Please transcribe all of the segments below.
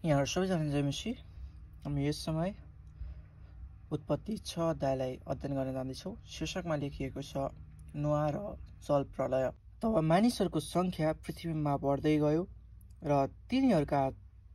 यहाँहरु सबैजना जयमसी। हामी यस समय उत्पत्ति 6 अध्यायलाई अध्ययन गर्न जाँदैछौँ। शीर्षकमा लेखिएको छ नोआ र जल प्रलय। तब मानिसहरूको संख्या पृथ्वीमा बढ्दै गयो र तिनीहरूका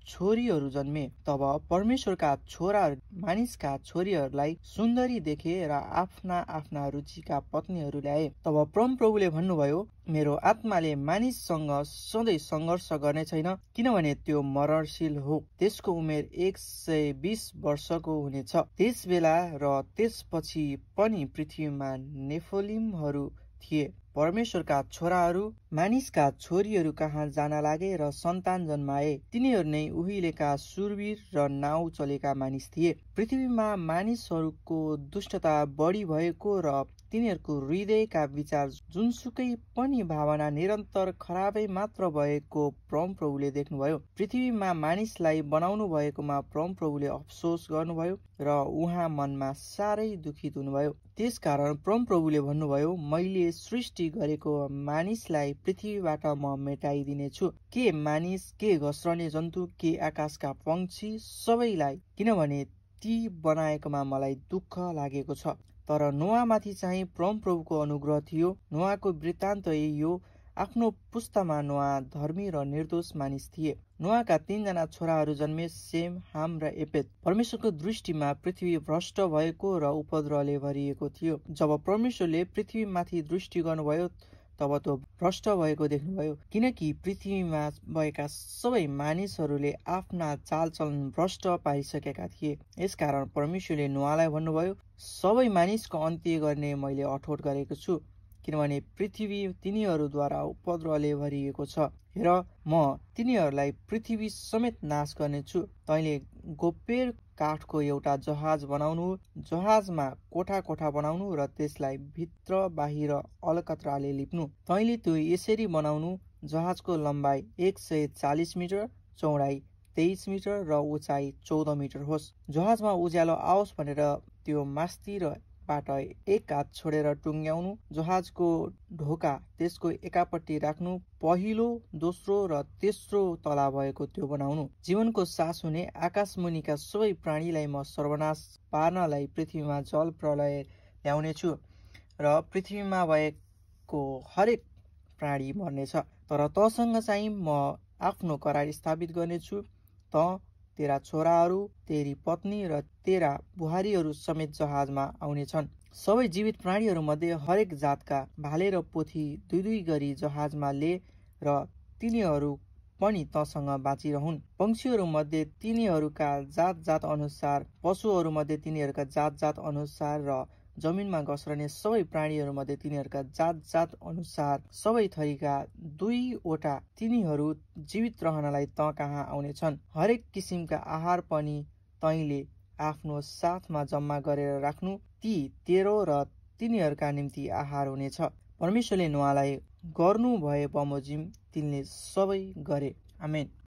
छोरीहरू जन्मे। तब परमेश्वरका छोराहरू मानिसका छोरीहरूलाई सुन्दरी देखे र आफ्ना आफ्ना रुचिका पत्नीहरू ल्याए। तब परमप्रभुले भन्नुभयो, मेरो आत्माले मानिससँग सधैँ सङ्घर्ष गर्ने छैन, किनभने त्यो मरणशील हो। त्यसको उमेर 120 वर्षको हुनेछ। त्यस बेला र त्यसपछि पनि पृथ्वीमा नेफोलिमहरू थिए। परमेश्वरका छोराहरू मानिसका छोरीहरू कहाँ जान लागे र सन्तान जन्माए। तिनीहरू नै उहिलेका सुरवीर र नाउ चलेका मानिस थिए। पृथ्वीमा मानिसहरूको दुष्टता बढी भएको र तिनीहरूको हृदयका विचार जुनसुकै पनि भावना निरन्तर खराबै मात्र भएको परमप्रभुले देख्नुभयो। पृथ्वीमा मानिसलाई बनाउनु भएकोमा परमप्रभुले अफसोस गर्नुभयो र उहाँ मनमा साह्रै दुखित हुनुभयो। त्यसकारण परमप्रभुले भन्नुभयो, मैले सृष्टि गरेको मानिसलाई पृथ्वीबाट म मेटाइदिनेछु। के मानिस, के घस्रने जन्तु, के आकाशका पंक्षी, सबैलाई, किनभने ती बनाएकोमा मलाई दुःख लागेको छ। तर नोआमाथि चाहिँ परमप्रभुको अनुग्रह थियो। नोआको वृत्तान्त यही हो। आफ्नो पुस्तामा नोआ धर्मी र निर्दोष मानिस थिए। नोआका 3 जना छोराहरू जन्मे, सेम, हाम र एपेत। परमेश्वरको दृष्टिमा पृथ्वी भ्रष्ट भएको र उपद्रवले भरिएको थियो। जब परमेश्वरले पृथ्वीमाथि दृष्टि गर्नुभयो तब त्यो भ्रष्ट भएको देख्नुभयो, किनकि पृथ्वीमा भएका सबै मानिसहरूले आफ्ना चालचलन भ्रष्ट पारिसकेका थिए। यसकारण परमेश्वरले नोआलाई भन्नुभयो, सबै मानिसको अन्त्य गर्ने मैले अठोट गरेको छु, किनभने पृथ्वी तिनीहरूद्वारा उपद्रवले भरिएको छ। हेर, म तिनीहरूलाई पृथ्वी समेत नाश गर्नेछु। तैँले गोप्य काठको एउटा जहाज बनाउनु, जहाजमा कोठा कोठा बनाउनु र त्यसलाई भित्र बाहिर अलकत्राले लिप्नु। तैँले त्यो यसरी बनाउनु, जहाजको लम्बाइ 140 मिटर, चौडाइ 23 मिटर र उचाइ 14 मिटर होस्। जहाजमा उज्यालो आओस् भनेर त्यो मास्तिबाट एक हात छोडेर टुङ्ग्याउनु। जहाजको ढोका त्यसको एकापट्टि राख्नु। पहिलो, दोस्रो र तेस्रो तला भएको त्यो बनाउनु। जीवनको सास हुने आकाशमुनिका सबै प्राणीलाई म सर्वनाश पार्नलाई पृथ्वीमा जल प्रलय ल्याउनेछु र पृथ्वीमा भएको हरेक प्राणी मर्नेछ। तर तसँग चाहिँ म आफ्नो करार स्थापित गर्नेछु। त, तेरा छोराहरू, तेरी पत्नी र तेरा बुहारीहरू समेत जहाजमा आउनेछन्। सबै जीवित प्राणीहरू मध्ये हरेक जातका भाले र पोथी 2-2 गरी जहाजमा ले र तिनीहरू पनि तसँग बाँचिरहुन्। पंक्षीहरू मध्ये तिनीहरूका जात जात अनुसार, पशुहरू मध्ये तिनीहरूका जात जात अनुसार र जमिनमा घस्रने सबै प्राणीहरू मध्ये तिनीहरूका जात जात अनुसार सबै थरीका 2 वटा तिनीहरू जीवित रहनलाई त कहाँ आउनेछन्। हरेक किसिमका आहार पनि तैँले आफ्नो साथमा जम्मा गरेर राख्नु। ती तेरो र तिनीहरूका निम्ति आहार हुनेछ। परमेश्वरले नोआलाई गर्नु भए बमोजिम तिनले सबै गरे। आमेन।